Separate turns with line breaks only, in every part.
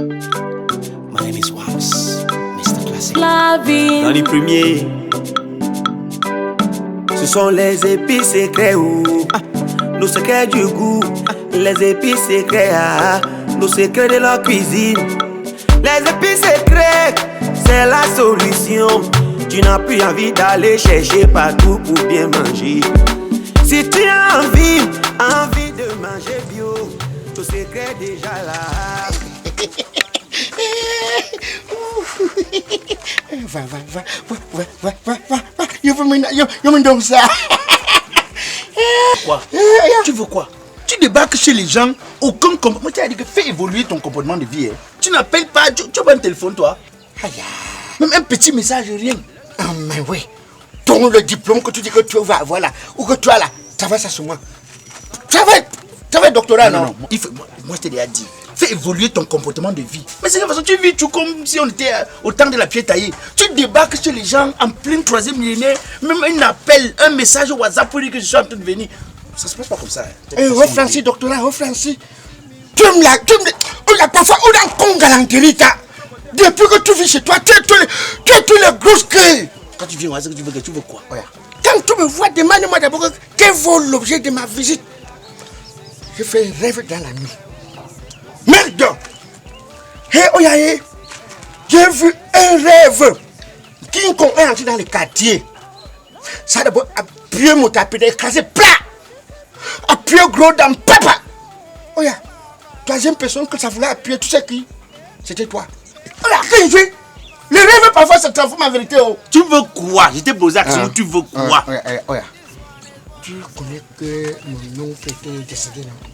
My name is Wams, Mr. Classic.
Dans les premiers, ce sont les épices secrets, nos secrets du goût, les épices secrets, nos secrets de la cuisine. Les épices secrets, c'est la solution. Tu n'as plus envie d'aller chercher partout pour bien manger. Si tu as envie de manger bio, ton secret est déjà là.
Va. Je me donne ça.
Quoi? Tu veux quoi?
Tu débarques chez les gens, aucun comportement. Tu as dit que fais évoluer ton comportement de vie. Tu n'appelles pas, tu as pas un téléphone toi? Même un petit message, rien. Ah, mais oui. Ton le diplôme que tu dis que tu vas avoir là, ou que tu as là, ça va ça sur moi. Ça va doctorat, non? Moi je t'ai déjà dit. Fais évoluer ton comportement de vie. Mais c'est la façon tu vis tout comme si on était au temps de la pied taillée. Tu débarques chez les gens en plein 3e millénaire, même un appel, un message au WhatsApp pour dire que je suis en train de venir. Ça se passe pas comme ça. Oh Francis, doctorat, oh Francis. Tu me la parfois, on a un con galanterie. Depuis que tu vis chez toi, tu es tous les grosses clés. Quand tu viens, tu veux quoi? Quand tu me vois, demande-moi d'abord quel vaut l'objet de ma visite. Je fais un rêve dans la nuit. Merde! Hé, Oyaye, j'ai vu un rêve qui est entré dans le quartier. Ça d'abord appuyer mon tapis, écraser plat. Appuyer gros dans papa. Oya, troisième personne que ça voulait appuyer, tu sais qui? C'était toi. Oya, qui joué? Le rêve parfois se transforme en vérité.
Tu veux quoi? Je t'ai posé la question, tu veux quoi?
Oya, tu connais que mon oncle était décédé, non?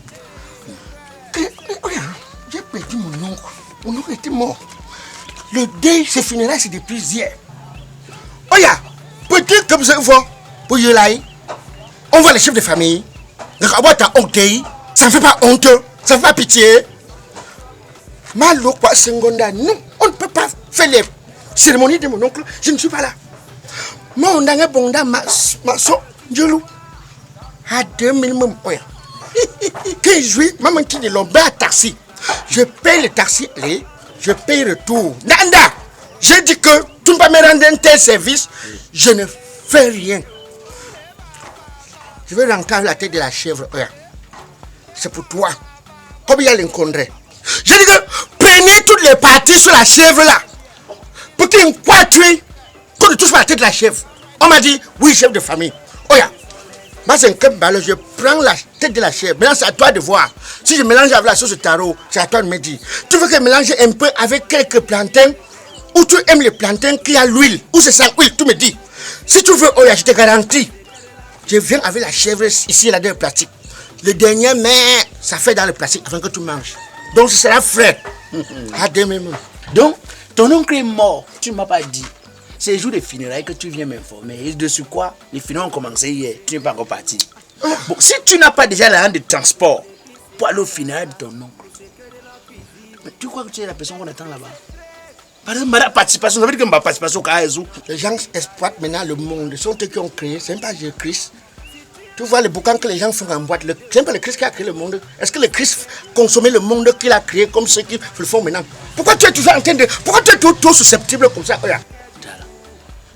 Oya, j'ai perdu mon oncle. Mon oncle était mort. Le deuil, ses funérailles, c'est depuis hier. Oya, petit comme ça, pour y aller, on voit les chefs de famille. Regarde ta honte, ça ne fait pas honte, ça ne fait pas pitié. Malo, quoi, seconda, non, on ne peut pas faire les cérémonies de mon oncle, je ne suis pas là. Moi, on a un bon dame, ma soeur, Dieu, à 2 minimum, oya. Quand je joue, maman qui dit l'ombre à taxi. Je paye le taxi, je paye le retour. Nanda, j'ai dit que tu ne peux pas me rendre un tel service, je ne fais rien. Je vais rentrer la tête de la chèvre. C'est pour toi. Comme il y a l'encontré. J'ai dit que prenez toutes les parties sur la chèvre là. Pour qu'il y ait une poitrine, qu'on ne touche pas la tête de la chèvre. On m'a dit, oui, chef de famille. Moi, c'est un peu ballot, je prends la tête de la chèvre. Maintenant, c'est à toi de voir. Si je mélange avec la sauce de taro, c'est à toi de me dire. Tu veux que je mélange un peu avec quelques plantains? Ou tu aimes les plantains qui a l'huile? Ou c'est sans huile? Tu me dis. Si tu veux, je te garantis. Je viens avec la chèvre ici, là, dans le plastique. Le dernier, mais ça fait dans le plastique avant que tu manges. Donc, ce sera frais. À demain.
Donc, ton oncle est mort, tu ne m'as pas dit. C'est le jour des funérailles que tu viens m'informer. Et dessus quoi? Les funérailles ont commencé hier, tu n'es pas encore parti. Bon, si tu n'as pas déjà l'argent de transport pour aller au funérailles de ton oncle, mais tu crois que tu es la personne qu'on attend là-bas? Par exemple, ma participation, ça veut dire que ma participation,
les gens exploitent maintenant le monde. Ce sont eux qui ont créé, c'est pas Jésus-Christ. Tu vois le boucan que les gens font en boîte, c'est pas le Christ qui a créé le monde. Est-ce que le Christ consommait le monde qu'il a créé comme ceux qui le font maintenant? Pourquoi tu es toujours en train de... Pourquoi tu es tout susceptible comme ça?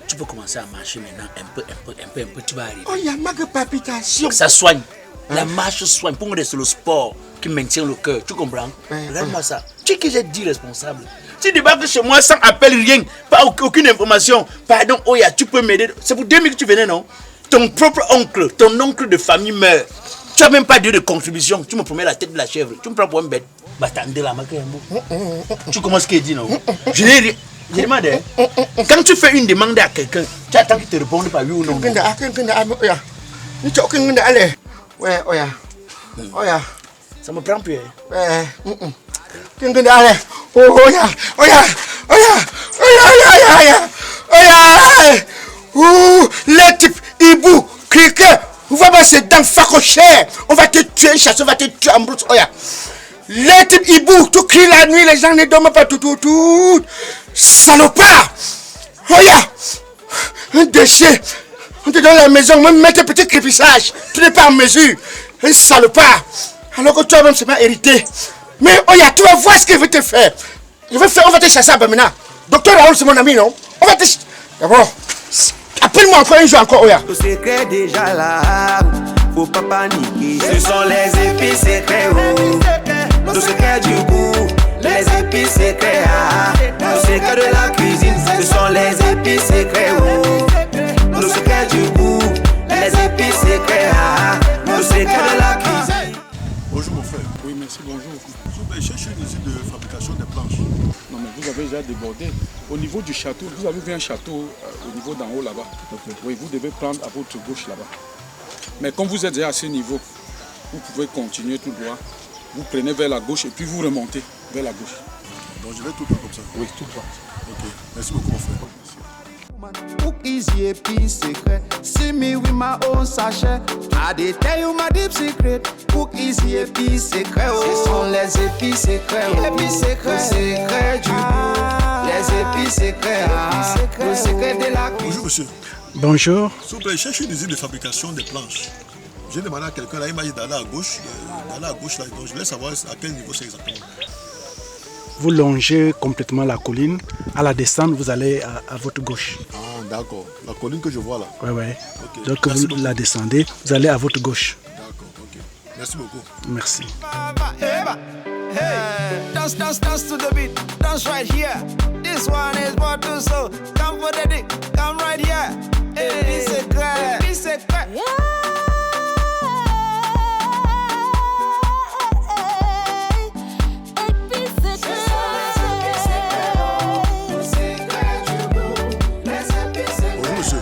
Tu peux commencer à marcher maintenant un peu, tu vas arriver.
Il y a ma palpitation.
Ça soigne. La marche soigne. Pour moi, c'est le sport qui maintient le cœur. Tu comprends? Regarde-moi ça. Tu es que j'ai dit responsable. Tu débarques chez moi sans appel, rien, pas aucune information. Pardon, Oya, tu peux m'aider. C'est pour 2 minutes que tu venais, non? Ton propre oncle, ton oncle de famille meurt. Tu n'as même pas de contribution. Tu me promets la tête de la chèvre. Tu me prends pour un bête. Attendez la tu commences ce qu'il dit, non? Je n'ai rien. Je demande, quand tu fais une demande à quelqu'un, tu attends qu'il te réponde par oui ou non. Ça me prend plus.
Les types hibou, criquet, on va passer dans facochère, on va te tuer, chasser, on va te tuer en brousse. Les types hibou, tu cries la nuit, les gens ne dorment pas tout. Salopard! Un déchet! On te donne la maison, même mettre un petit crépissage. Tu n'es pas en mesure. Un salopard! Alors que toi-même, c'est pas hérité. Mais tu vas voir ce qu'il veut te faire.
on va te chasser à Bamina. Docteur Raoul, c'est mon ami, non? On va te... D'abord, appelle-moi encore un jour encore, Oya.
Le secret déjà là, faut pas paniquer. Ce sont les épices secrets, oh. Le secret du goût, les épices secrets, ah. Le secret de la cuisine, ce sont les épices secrets, oh. Le secret du goût, les épices secrets, ah. Le secret de la cuisine.
Bonjour mon frère.
Oui, merci, bonjour.
Je cherche une usine de fabrication des planches.
Non, mais vous avez déjà débordé. Au niveau du château, vous avez vu un château au niveau d'en haut là-bas.
Okay.
Oui, vous devez prendre à votre gauche là-bas. Mais comme vous êtes déjà à ce niveau, vous pouvez continuer tout droit. Vous prenez vers la gauche et puis vous remontez vers la gauche.
Donc je vais tout droit comme ça.
Oui, tout droit.
Ok. Merci beaucoup mon frère.
Cook easy a piece secret. See me with my own sachet. I dey tell you my deep secret. Cook easy a piece secret. Ce sont les épices secrets. Épices secrets. Le secret du goût. Les épices secrets. Le secret de la cuisine.
Bonjour monsieur.
Bonjour.
S'il vous plaît, je cherche une usine de fabrication des planches. J'ai demandé à quelqu'un là, il m'a dit d'aller à gauche. D'aller à gauche là. Donc je voulais savoir à quel niveau c'est exactement.
Vous longez complètement la colline. À la descente, vous allez à votre gauche.
Ah d'accord. La colline que je vois là.
Oui, oui.
Ok.
Donc
Merci
vous
beaucoup.
la descendez, vous allez à votre gauche.
D'accord, ok. Merci beaucoup.
Merci.
Hey, dance, dance, dance to the beat. Dance right here. This one is for two so. Come for the dick. Come right here. Épices secrets. Épices secrets.
Bonjour monsieur.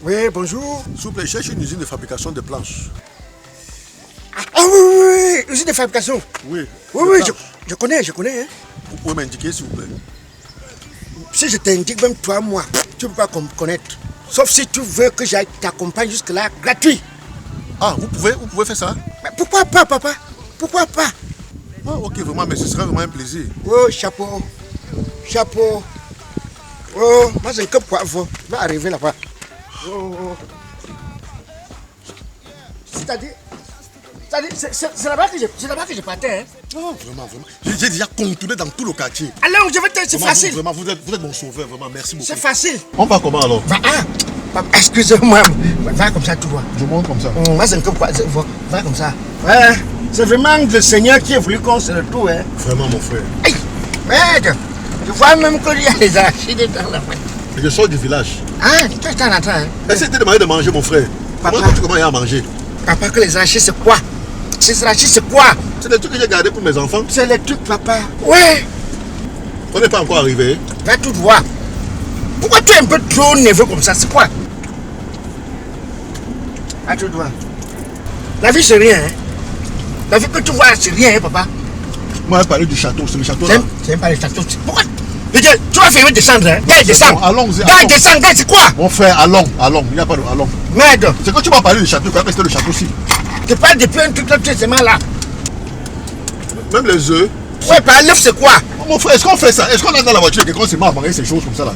Oui, bonjour.
S'il vous plaît, je cherche une usine de fabrication de planches.
Ah oui, oui, oui, usine de fabrication.
Oui.
Oui,
de
oui,
planches.
je connais, je connais. Hein.
Vous pouvez m'indiquer s'il vous plaît.
Si je t'indique même toi, moi, tu ne peux pas me connaître. Sauf si tu veux que j'aille t'accompagne jusque-là, gratuit.
Ah, vous pouvez faire ça?
Mais pourquoi pas, papa? Pourquoi pas?
Ah ok, vraiment, mais ce serait vraiment un plaisir.
Oh, chapeau. Chapeau. Oh, moi, c'est un peu poivre. Je vais arriver là-bas. Oh, oh. C'est-à-dire, c'est là-bas que je partais. Hein?
Non, vraiment, vraiment. J'ai déjà contourné dans tout le quartier.
Alors, je vais te... C'est
Vraiment,
facile.
Vraiment, vous êtes mon sauveur, vraiment, merci beaucoup.
C'est facile.
On va comment alors?
Va, papa, excusez-moi. Va comme ça, tu vois.
Je monte comme ça.
Moi, c'est un peu poivre. Va comme ça. Ouais, c'est vraiment le Seigneur qui a voulu qu'on se retrouve. Hein?
Vraiment, mon frère.
Aïe, merde. Je vois même qu'il y a des arachides dans la main.
Je sors du village.
Ah, tu es en train. Hein?
Essaye de demander de manger, mon frère.
Papa.
Comment il y a à manger?
Papa, que les arachides, c'est quoi? Ces arachides, c'est quoi?
C'est des trucs que j'ai gardés pour mes enfants.
C'est les trucs, papa. Ouais.
On n'est pas encore arrivé.
Va tout voir. Pourquoi tu es un peu trop nerveux comme ça? C'est quoi? Va tout voir. La vie, c'est rien. Hein? La vie que tu vois, c'est rien, hein, papa.
Moi, je parlais du château. C'est le château là.
C'est même pas les châteaux. Pourquoi? Je dis, tu vas faire descendre. Hein? Gars, descends.
Allons-y.
Gars, descends. Gars, c'est quoi?
Mon frère, allons. Il n'y a pas de allons.
Merde.
C'est quand tu m'as parlé du château, quand c'était le château-ci.
Tu parles depuis un truc là.
Même les œufs.
Ouais, par l'œuf, c'est quoi?
Mon frère, est-ce qu'on fait ça? Est-ce qu'on est dans la voiture et qu'on se met à manger ces choses comme ça là?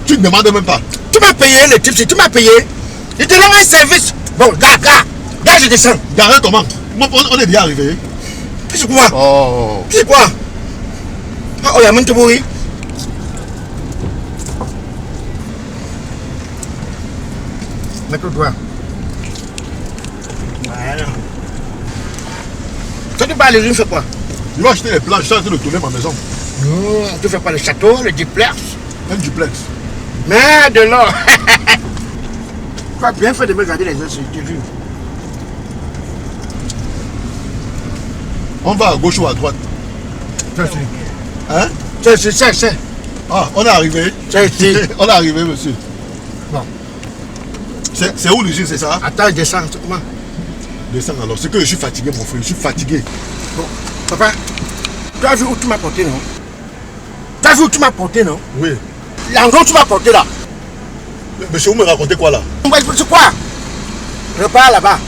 Tu ne demandes même pas.
Tu m'as payé le type, si tu m'as payé. Il te donne un service. Bon, gars, je descends.
Garé comment? On est déjà arrivé.
C'est quoi?
Oh.
C'est quoi? Ah, oh, il y a même bruit. Mets-toi droit. Voilà. Toi, tu parles, je fais quoi?
Je vais acheter les planches, je suis en train de tourner ma maison.
Non, tu fais pas le château, le duplex.
Un duplex.
Merde, non. Tu as bien fait de me garder les yeux, j'ai vu.
On va à gauche ou à droite? Hein?
C'est.
Ah, on est arrivé.
C'est ici.
On est arrivé, monsieur.
Bon.
C'est où l'usine, c'est ça?
Attends, descends, c'est comment?
Descends alors. C'est que je suis fatigué, mon frère. Je suis fatigué.
Bon, papa, tu as vu où tu m'as porté, non? Tu as vu où tu m'as porté, non?
Oui.
L'endroit où tu m'as porté là.
Monsieur, vous me racontez quoi là?
C'est quoi? Repars là-bas.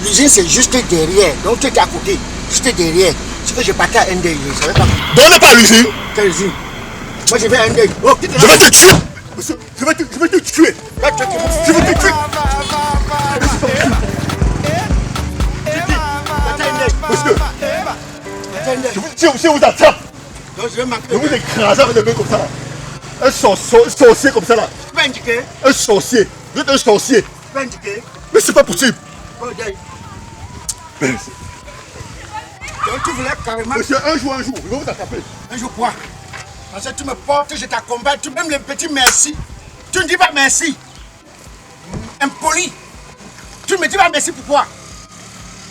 L'usine, c'est juste derrière. Donc tu étais à côté. Juste derrière. C'est que je partais à ND. Je savais pas.
Donc on n'est pas à l'usine?
Quelle usine? Moi, je vais à ND. Oh,
je vais te tuer! Monsieur, je vais te tuer! Je vais te tuer! Monsieur, je vous attrape!
Donc je vais marquer.
Je vous écraser avec des mains comme ça là. Un sorcier comme ça là.
Tu peux indiquer.
Un sorcier. Vous êtes un sorcier.
Tu peux indiquer.
Mais c'est pas possible.
Donc tu voulais carrément.
Monsieur, un jour, je vais vous attraper.
Un jour quoi? Parce que tu me portes, je t'accompagne, tu même les petits merci. Tu ne dis pas merci. Impoli. Tu ne me dis pas merci pourquoi?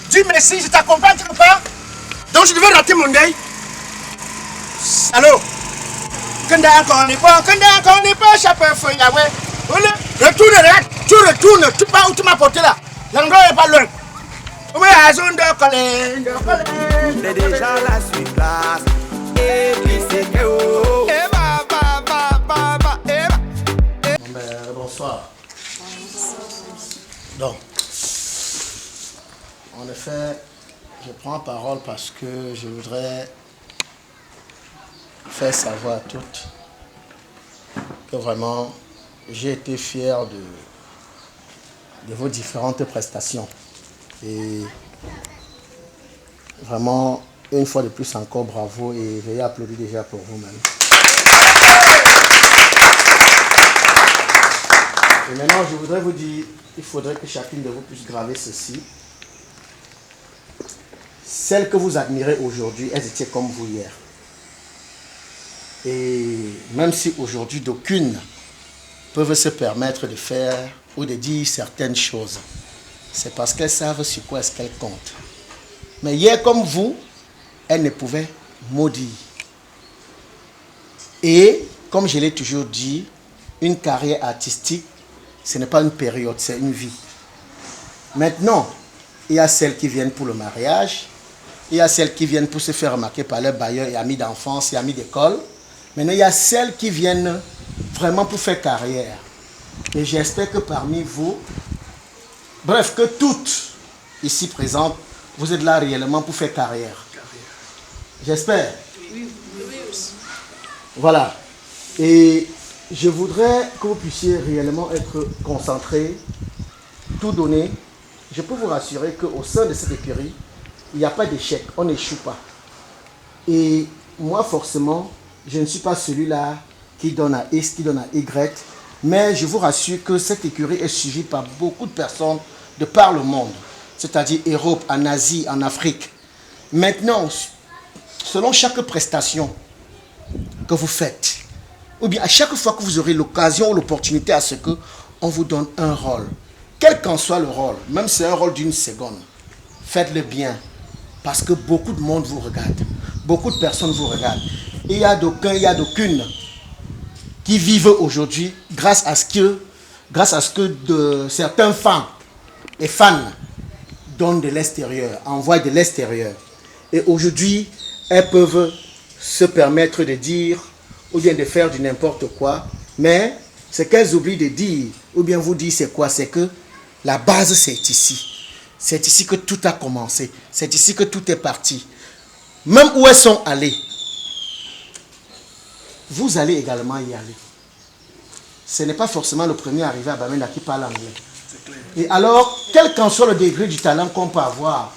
Dis merci, je t'accompagne, tu ne veux pas? Donc je devais rater mon deuil. Allô? Kanda encore n'est pas, chapeau feuille là, ouais. Retourne, tu pars où tu m'as porté là. L'endroit n'est pas loin. Oui, à zone de coller.
C'est déjà la suite place. Et puis c'est que oh.
Bonsoir. Donc, en effet, je prends parole parce que je voudrais faire savoir à toutes que vraiment j'ai été fier de vos différentes prestations. Et vraiment, une fois de plus encore, bravo et veuillez applaudir déjà pour vous-même. Et maintenant, je voudrais vous dire, il faudrait que chacune de vous puisse graver ceci. Celles que vous admirez aujourd'hui, elles étaient comme vous hier. Et même si aujourd'hui d'aucunes peuvent se permettre de faire ou de dire certaines choses, c'est parce qu'elles savent sur quoi est-ce qu'elles comptent. Mais hier comme vous, elles ne pouvaient maudire. Et comme je l'ai toujours dit, une carrière artistique, ce n'est pas une période, c'est une vie. Maintenant, il y a celles qui viennent pour le mariage, il y a celles qui viennent pour se faire remarquer par leurs bailleurs et amis d'enfance et amis d'école. Maintenant, il y a celles qui viennent vraiment pour faire carrière. Et j'espère que parmi vous, bref, que toutes ici présentes, vous êtes là réellement pour faire carrière. J'espère. Voilà. Et je voudrais que vous puissiez réellement être concentrés, tout donner. Je peux vous rassurer qu'au sein de cette écurie, il n'y a pas d'échec, on n'échoue pas. Et moi, forcément, je ne suis pas celui-là qui donne à X, qui donne à Y, mais je vous rassure que cette écurie est suivie par beaucoup de personnes de par le monde, c'est-à-dire Europe, en Asie, en Afrique. Maintenant, selon chaque prestation que vous faites, ou bien à chaque fois que vous aurez l'occasion ou l'opportunité à ce qu'on vous donne un rôle, quel qu'en soit le rôle, même si c'est un rôle d'une seconde, faites-le bien, parce que beaucoup de monde vous regarde, beaucoup de personnes vous regardent. Et il y a d'aucunes qui vivent aujourd'hui grâce à ce que certains fans et fans donnent de l'extérieur, envoient de l'extérieur. Et aujourd'hui, elles peuvent se permettre de dire ou bien de faire du n'importe quoi, mais ce qu'elles oublient de dire, ou bien vous dire c'est quoi, c'est que la base c'est ici. C'est ici que tout a commencé. C'est ici que tout est parti. Même où elles sont allées, vous allez également y aller. Ce n'est pas forcément le premier arrivé à Bamenda qui parle anglais. Et alors, quel qu'en soit le degré du talent qu'on peut avoir,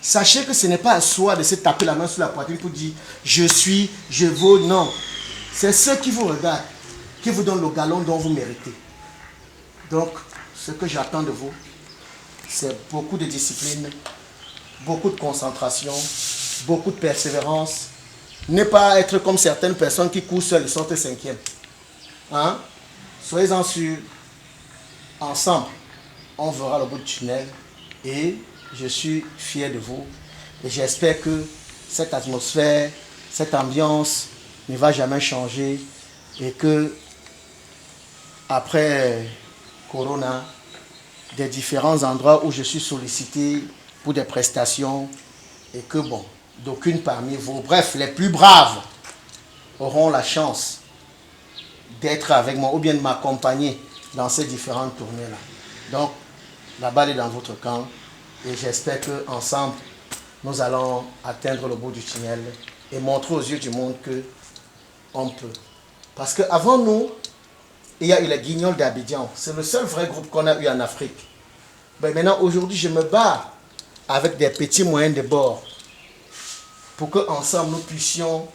sachez que ce n'est pas à soi de se taper la main sur la poitrine pour dire « je suis, je vaux ». Non, c'est ceux qui vous regardent, qui vous donnent le galon dont vous méritez. Donc, ce que j'attends de vous, c'est beaucoup de discipline, beaucoup de concentration, beaucoup de persévérance. Ne pas être comme certaines personnes qui courent seules et sortent cinquième. Hein? Soyez-en sûrs, ensemble, on verra le bout du tunnel et je suis fier de vous. Et j'espère que cette atmosphère, cette ambiance ne va jamais changer et que après Corona, des différents endroits où je suis sollicité pour des prestations et que bon, d'aucunes parmi vous, bref, les plus braves auront la chance d'être avec moi ou bien de m'accompagner dans ces différentes tournées-là. Donc, la balle est dans votre camp et j'espère qu'ensemble, nous allons atteindre le bout du tunnel et montrer aux yeux du monde qu'on peut. Parce qu'avant nous, il y a eu les Guignols d'Abidjan. C'est le seul vrai groupe qu'on a eu en Afrique. Ben maintenant, aujourd'hui, je me bats avec des petits moyens de bord pour qu'ensemble, nous puissions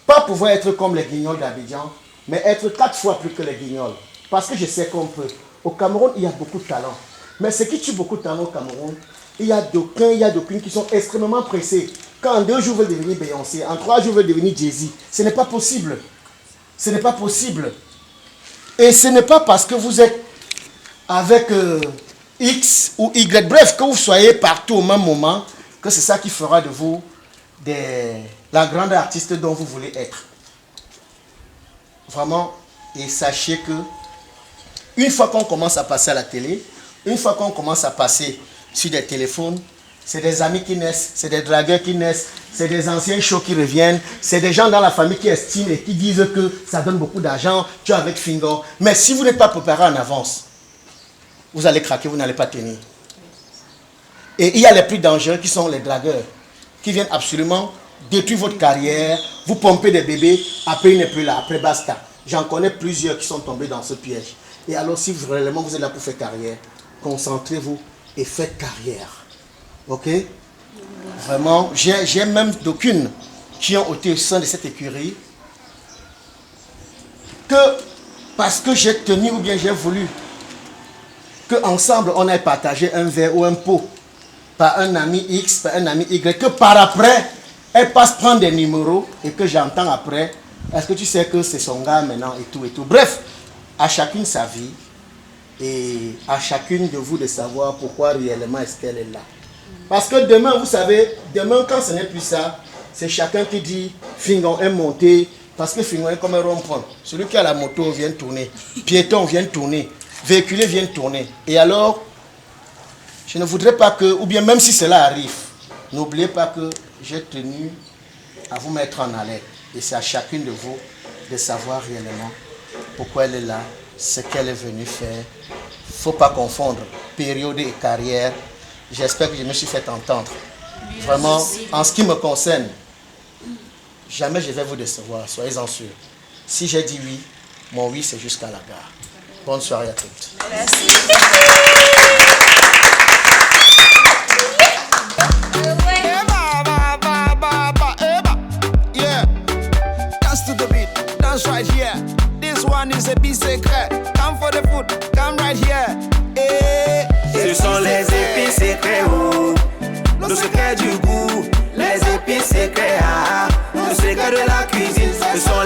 Pas pouvoir être comme les guignols d'Abidjan, mais être 4 fois plus que les guignols. Parce que je sais qu'on peut. Au Cameroun, il y a beaucoup de talent. Mais ce qui tue beaucoup de talent au Cameroun, il y a d'aucuns qui sont extrêmement pressés. Quand en 2 jours veulent devenir Beyoncé, en 3 jours veulent devenir Jay-Z. Ce n'est pas possible. Ce n'est pas possible. Et ce n'est pas parce que vous êtes avec X ou Y, bref, que vous soyez partout au même moment, que c'est ça qui fera de vous la grande artiste dont vous voulez être. Vraiment, et sachez que une fois qu'on commence à passer à la télé, une fois qu'on commence à passer sur des téléphones, c'est des amis qui naissent, c'est des dragueurs qui naissent, c'est des anciens shows qui reviennent, c'est des gens dans la famille qui estiment et qui disent que ça donne beaucoup d'argent, tu es avec Fingo. Mais si vous n'êtes pas préparé en avance, vous allez craquer, vous n'allez pas tenir. Et il y a les plus dangereux qui sont les dragueurs, qui viennent absolument détruire votre carrière, vous pomper des bébés, après il n'est plus là, après basta. J'en connais plusieurs qui sont tombés dans ce piège. Et alors si vraiment vous êtes là pour faire carrière, concentrez-vous et faites carrière. Ok? Vraiment, j'ai même d'aucunes qui ont été au sein de cette écurie que parce que j'ai tenu ou bien j'ai voulu qu'ensemble on ait partagé un verre ou un pot par un ami X, par un ami Y, que par après, elle passe prendre des numéros et que j'entends après, est-ce que tu sais que c'est son gars maintenant et tout et tout. Bref, à chacune sa vie et à chacune de vous de savoir pourquoi réellement est-ce qu'elle est là. Parce que demain, vous savez, demain quand ce n'est plus ça, c'est chacun qui dit Fingon est monté, parce que Fingon est comme un rond-point. Celui qui a la moto vient tourner, piéton vient tourner, véhiculé vient tourner. Et alors, je ne voudrais pas que, ou bien même si cela arrive, n'oubliez pas que j'ai tenu à vous mettre en alerte. Et c'est à chacune de vous de savoir réellement pourquoi elle est là, ce qu'elle est venue faire. Il ne faut pas confondre période et carrière. J'espère que je me suis fait entendre. Vraiment, en ce qui me concerne, jamais je vais vous décevoir, soyez-en sûrs. Si j'ai dit oui, mon oui c'est jusqu'à la gare. Bonne soirée à toutes.
Merci.
Yeah, dance to the beat, dance right here. This one is a beat secret. Come for the food, come right here.
Ce sont les épices secrets, oh. Le secret du goût, les épices secrets, ah. Le secret de la cuisine, ce sont